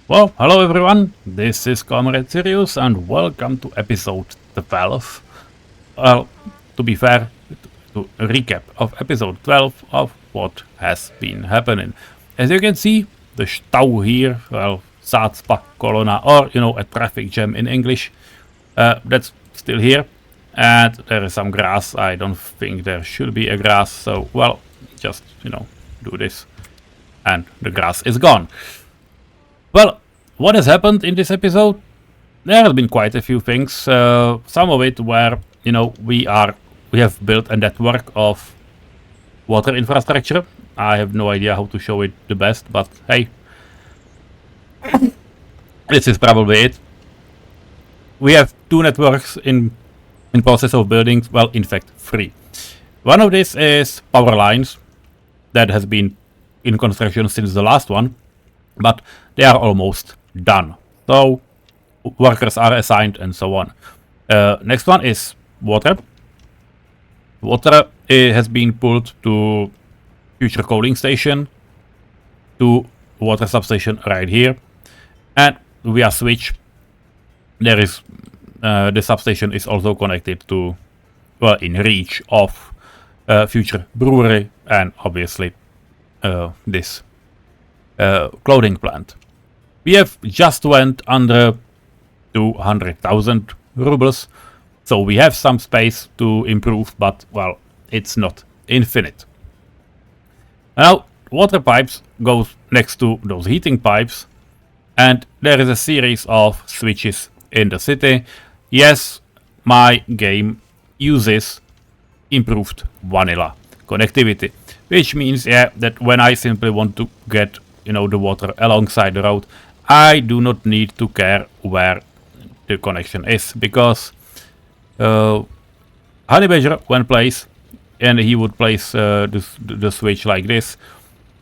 Well, hello everyone, this is comrade-Sirius and welcome to episode 12. Well, to be fair, to recap of episode 12 of what has been happening. As you can see, the Stau here, well, zácpa kolona, or a traffic jam in English, that's still here. And there is some grass. I don't think there should be a grass, so well, just do this and the grass is gone. Well, what has happened in this episode? There have been quite a few things. Some of it where we have built a network of water infrastructure. I have no idea how to show it the best, but hey, this is probably it. We have two networks in process of building. Well, in fact, three. One of these is power lines that has been in construction since the last one, but they are almost done. So workers are assigned and so on. Next one is water. Water has been pulled to future cooling station, to water substation right here, and via switch there is the substation is also connected to, well, in reach of future brewery and obviously this clothing plant. We have just went under 200,000 rubles, so we have some space to improve, but well, it's not infinite. Now, water pipes goes next to those heating pipes, and there is a series of switches in the city. Yes, my game uses improved vanilla connectivity, which means that when I simply want to get the water alongside the road, I do not need to care where the connection is, because Honey Badger, when placed, and he would place the switch like this,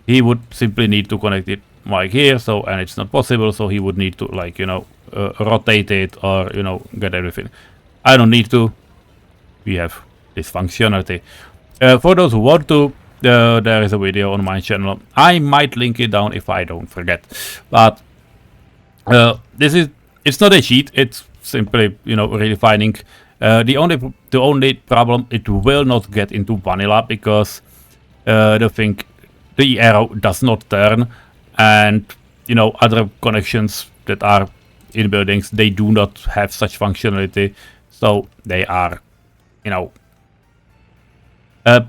he would simply need to connect it like here, so, and it's not possible, so he would need to rotate it or get everything. I don't need to. We have this functionality. For those who want to, there is a video on my channel. I might link it down if I don't forget. But it's not a cheat. It's simply redefining. The only problem, it will not get into vanilla because the arrow does not turn, and other connections that are in buildings, they do not have such functionality, so they are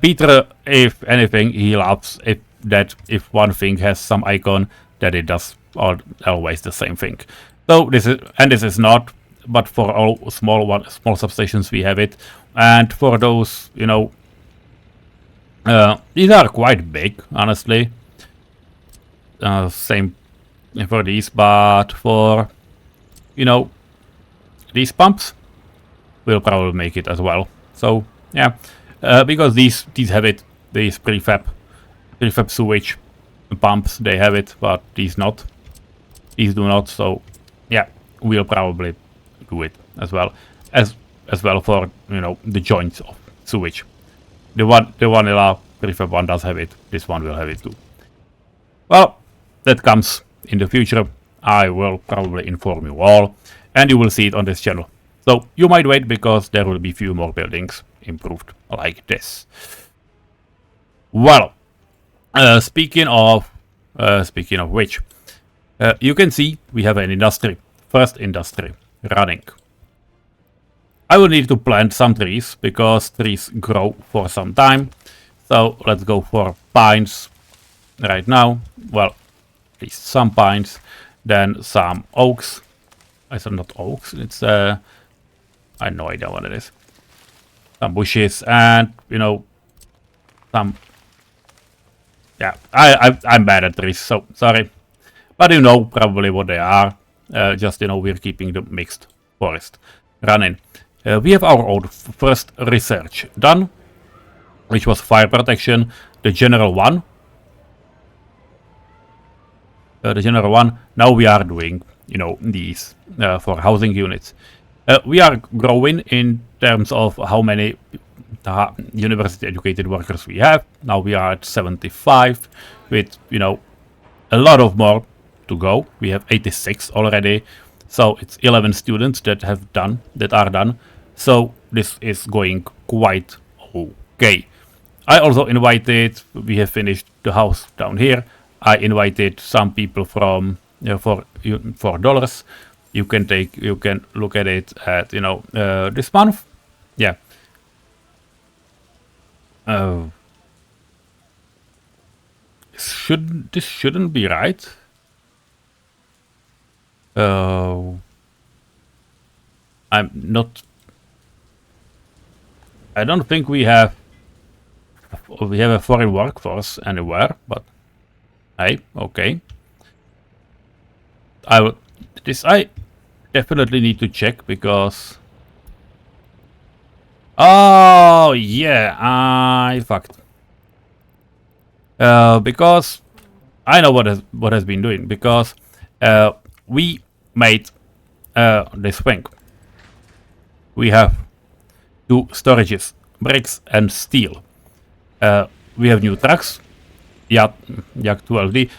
Peter, if anything, he loves if one thing has some icon, that it does always the same thing. So this is not, but for all small substations we have it, and for those these are quite big, honestly. Same for these, but for these pumps, we'll probably make it as well. So yeah. Because these have it, these prefab sewage pumps, they have it, but these do not. So yeah, we'll probably do it as well for the joints of sewage. The vanilla prefab one does have it. This one will have it too. Well, that comes in the future. I will probably inform you all, and you will see it on this channel. So you might wait, because there will be few more buildings improved like this. Well, speaking of which, you can see we have an first industry running. I will need to plant some trees, because trees grow for some time. So let's go for pines right now. Well, at least some pines, then some oaks. I said not oaks, it's I have no idea what it is. Some bushes and some. Yeah, I'm bad at trees, so sorry, but probably what they are. Just we're keeping the mixed forest running. We have our own first research done, which was fire protection, the general one. Now we are doing these for housing units. We are growing in terms of how many university educated workers we have. Now we are at 75 with a lot of more to go. We have 86 already, so it's 11 students that are done. So this is going quite okay. I also invited. We have finished the house down here. I invited some people from for $4. You can look at it at this month. Yeah. This shouldn't be right. I'm not. I don't think we have a foreign workforce anywhere, but hey, okay. I definitely need to check because. Oh yeah, I fucked. Because I know what has been doing, because we made this thing. We have 2 storages, bricks and steel. We have new trucks. Yeah, Jak 12D.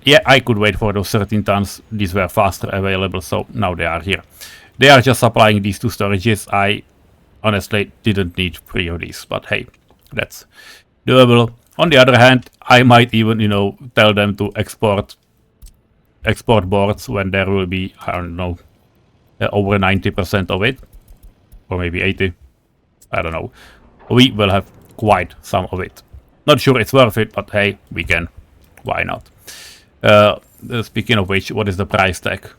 Yeah, I could wait for those 13 tons. These were faster available, so now they are here. They are just supplying these 2 storages. I honestly didn't need 3 of these, but hey, that's doable. On the other hand, I might even, tell them to export boards when there will be, I don't know, over 90% of it, or maybe 80. I don't know. We will have quite some of it. Not sure it's worth it, but hey, we can. Why not? Speaking of which, what is the price tag?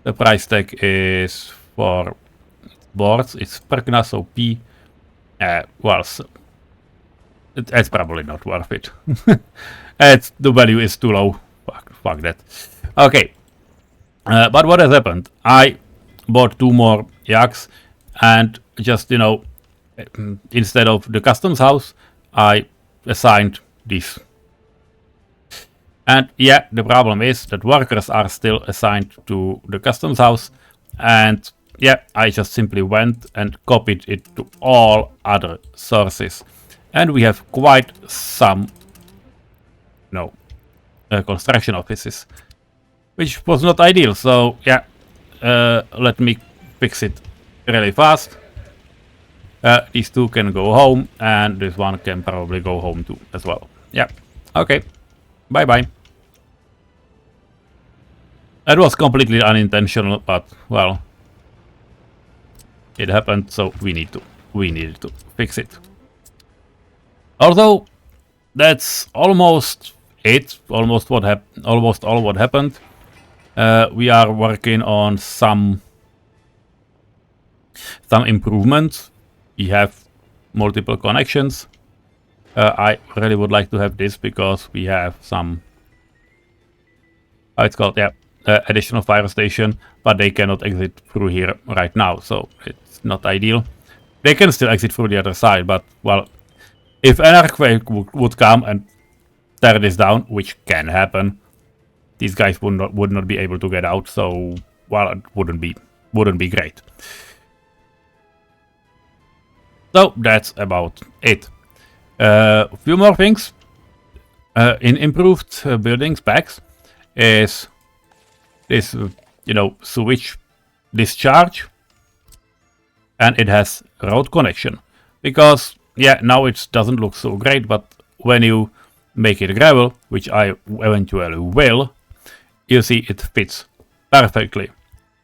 The price tag is for boards. It's Perkna, so P. Well, it's probably not worth it. The value is too low. Fuck that. Okay. But what has happened? I bought 2 more yaks, and just, instead of the customs house, I assigned this. And yeah, the problem is that workers are still assigned to the customs house, and yeah, I just simply went and copied it to all other sources. And we have quite some construction offices, which was not ideal. So yeah, let me fix it really fast. These 2 can go home, and this one can probably go home too as well. Yeah, okay, bye bye. That was completely unintentional, but well, it happened, so we needed to fix it. Although that's almost it, almost all what happened. We are working on some improvements. We have multiple connections. I really would like to have this because we have some. It's called, yeah, additional fire station, but they cannot exit through here right now, so it's not ideal. They can still exit through the other side, but well, if an earthquake would come and tear this down, which can happen, these guys would not be able to get out. So well, it wouldn't be great. So that's about it. A few more things in improved building specs is this, switch discharge, and it has road connection, because yeah, now it doesn't look so great, but when you make it gravel, which I eventually will, you see it fits perfectly.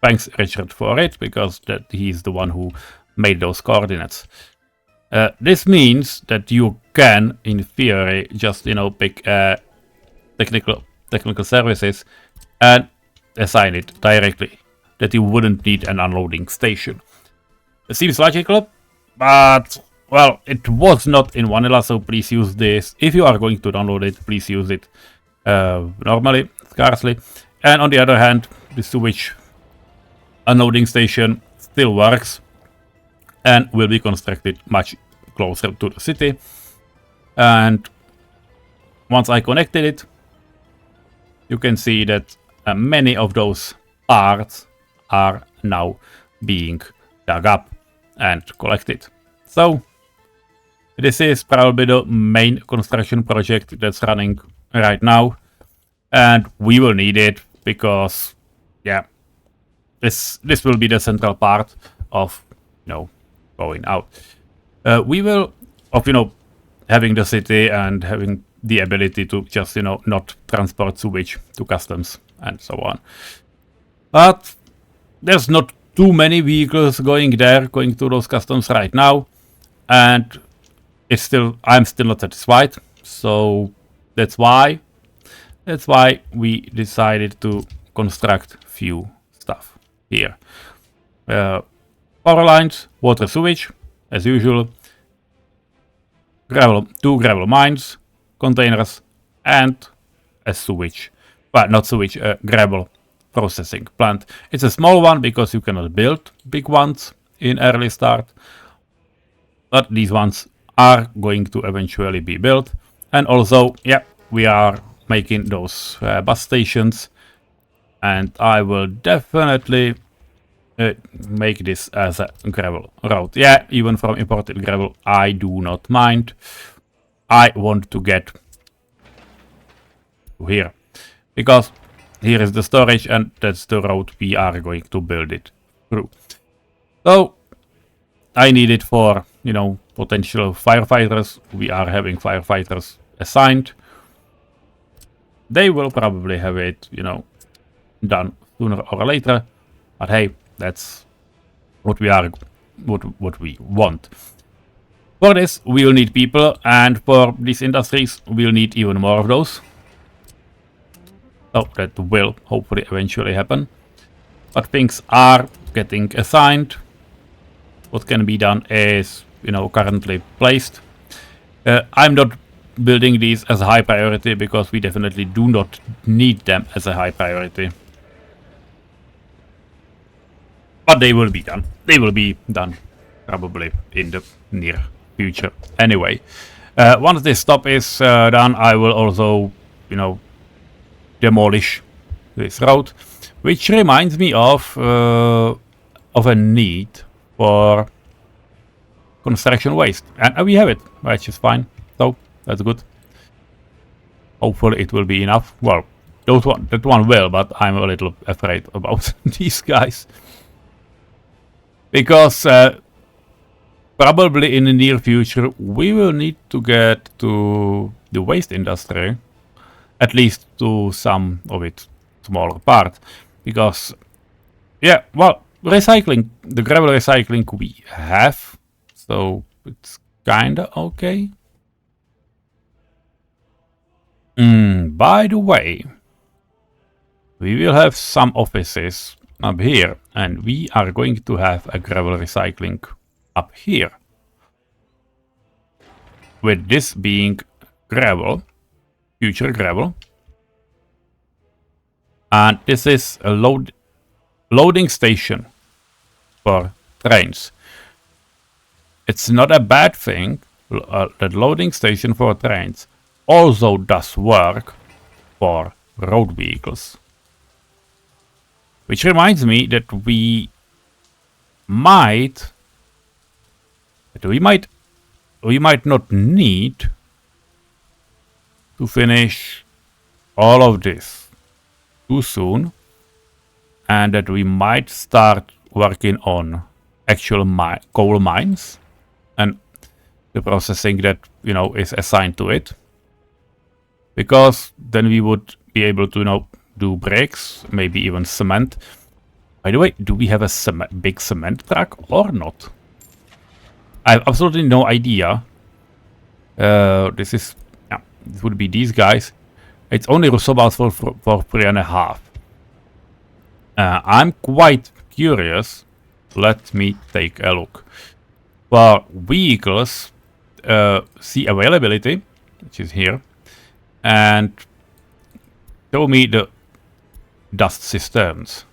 Thanks Richard for it, because he's the one who made those coordinates. This means that you can, in theory, just pick technical services and assign it directly, that you wouldn't need an unloading station. It seems logical, but well, it was not in vanilla, so please use this. If you are going to download it, please use it normally, scarcely. And on the other hand, the switch unloading station still works and will be constructed much closer to the city. And once I connected it, you can see that many of those parts are now being dug up and collected. So this is probably the main construction project that's running right now, and we will need it because, yeah, this will be the central part of, going out. We will, having the city and having the ability to just, not transport sewage to customs and so on. But there's not too many vehicles going to those customs right now, and I'm still not satisfied. So that's why we decided to construct few stuff here. Power lines, water sewage, as usual. Two gravel mines, containers, and a sewage. Well, not sewage, a gravel processing plant. It's a small one because you cannot build big ones in early start. But these ones are going to eventually be built. And also, yeah, we are making those bus stations. And I will definitely make this as a gravel road. Yeah, even from imported gravel, I do not mind. I want to get to here. Because here is the storage and that's the road we are going to build it through. So, I need it for, potential firefighters. We are having firefighters assigned. They will probably have it, done sooner or later. But hey, that's what we want. For this, we will need people, and for these industries, we'll need even more of those. So that will hopefully eventually happen. But things are getting assigned. What can be done is, currently placed. I'm not building these as a high priority because we definitely do not need them as a high priority. But they will be done. They will be done probably in the near future. Anyway, once this stop is done, I will also, demolish this road, which reminds me of a need for construction waste, and we have it, which is fine. So that's good. Hopefully it will be enough. Well, that one will, but I'm a little afraid about these guys. Because probably in the near future we will need to get to the waste industry, at least to some of its smaller part. Because, yeah, well, recycling, the gravel recycling we have, so it's kinda okay. By the way, we will have some offices up here, and we are going to have a gravel recycling up here. With this being gravel, future gravel. And this is a loading station for trains. It's not a bad thing that loading station for trains also does work for road vehicles. Which reminds me that we might not need to finish all of this too soon, and that we might start working on actual coal mines and the processing that is assigned to it, because then we would be able to do bricks, maybe even cement. By the way, do we have a big cement truck or not? I have absolutely no idea. This would be these guys. It's only Rusobals for 3.5. I'm quite curious. Let me take a look. For vehicles, see availability, which is here, and show me the dust cisterns.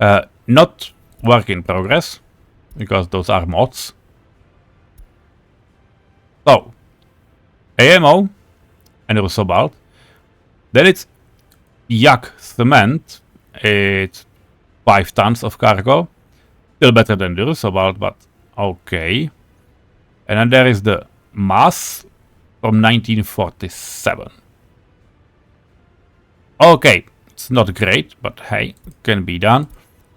Not work in progress, because those are mods. So, AMO and Rusobalt. Then it's Yak cement. It's 5 tons of cargo. Still better than the Rusobalt, but okay. And then there is the Mass from 1947. Okay, it's not great, but hey, can be done.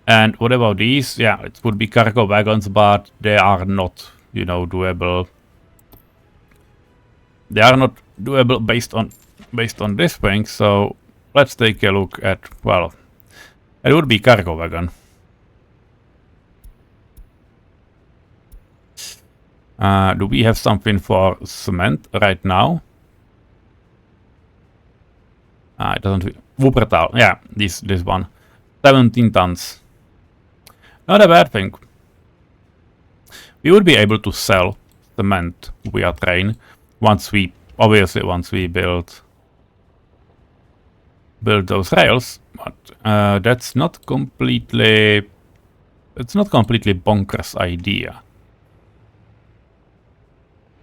And what about these? Yeah, it would be cargo wagons, but they are not, you know, doable. They are not doable based on this thing. So let's take a look at, well, it would be cargo wagon. Do we have something for cement right now? It doesn't. Wuppertal, yeah, this one, 17 tons. Not a bad thing. We would be able to sell cement via train once we build those rails, but that's not completely. It's not completely bonkers idea.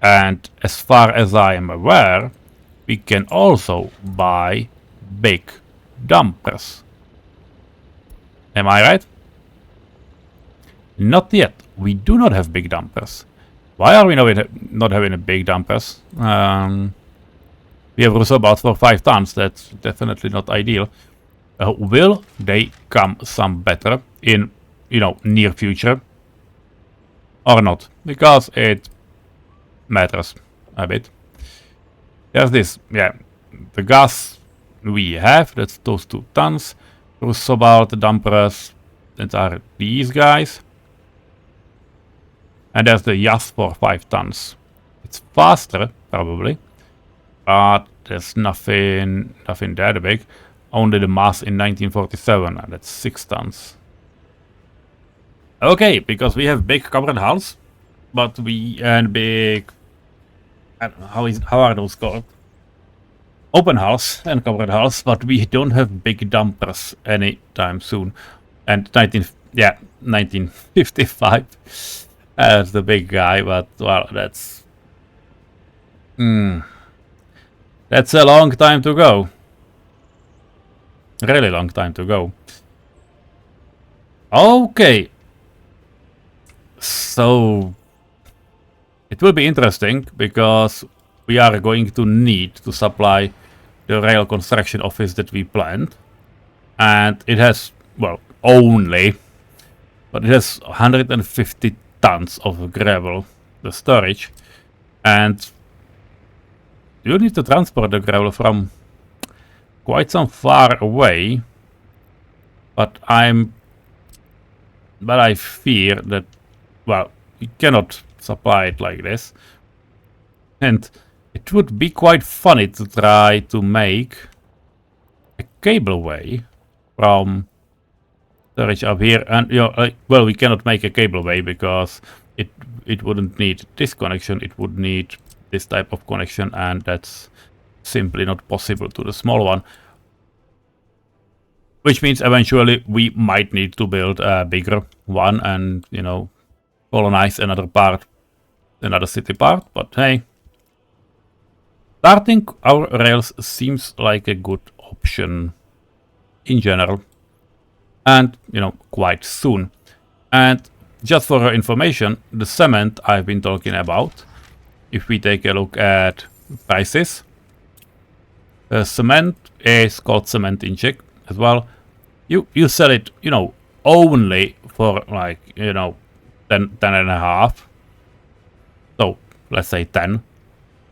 And as far as I am aware, we can also buy big dumpers. Am I right? Not yet. We do not have big dumpers. Why are we not having a big dumpers? We have also about for 5 tons. That's definitely not ideal. Will they come some better in, you know, near future or not? Because it matters a bit. There's this, yeah, the gas we have, that's those 2 tons. Also about the dumpers, that are these guys. And there's the Yas for 5 tons. It's faster, probably, but there's nothing that big. Only the mass in 1947, and that's 6 tons. Okay, because we have big covered hulls, but big. I don't know, how are those called? Open hulls and covered hulls, but we don't have big dumpers anytime soon. And 1955 as the big guy, but well, that's a long time to go. Really long time to go. Okay. So it will be interesting because we are going to need to supply the rail construction office that we planned. And it has, well, but it has 150 tons of gravel, the storage. And you need to transport the gravel from quite some far away. But I fear that, well, we cannot supply it like this. And it would be quite funny to try to make a cableway from storage up here. And, you know, well, we cannot make a cableway because it wouldn't need this connection. It would need this type of connection, and that's simply not possible to the small one. Which means eventually we might need to build a bigger one and, you know, colonize another city part. But hey, starting our rails seems like a good option in general. And, you know, quite soon. And just for your information, the cement I've been talking about, if we take a look at prices, cement is called cement in Czech as well. You sell it, you know, only for like, you know, 10 and a half. So let's say 10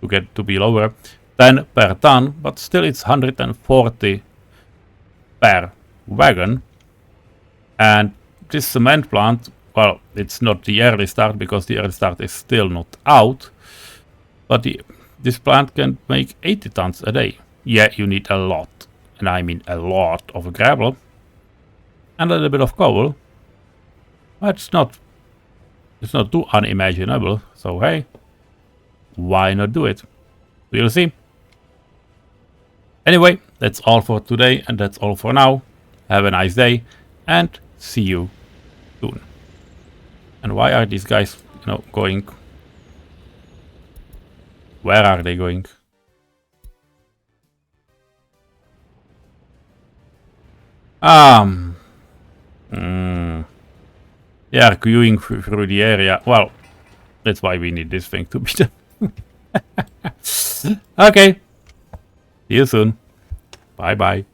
to get to be lower. 10 per ton, but still it's 140 per wagon. And this cement plant, well, it's not the early start because the early start is still not out. But this plant can make 80 tons a day. Yeah, you need a lot, and I mean a lot of gravel and a little bit of coal. But it's not too unimaginable. So hey, why not do it? We'll see. Anyway, that's all for today, and that's all for now. Have a nice day, and see you soon. And why are these guys, you know, going? Where are they going? Yeah, queuing through the area. Well, that's why we need this thing to be done. Okay. See you soon. Bye bye.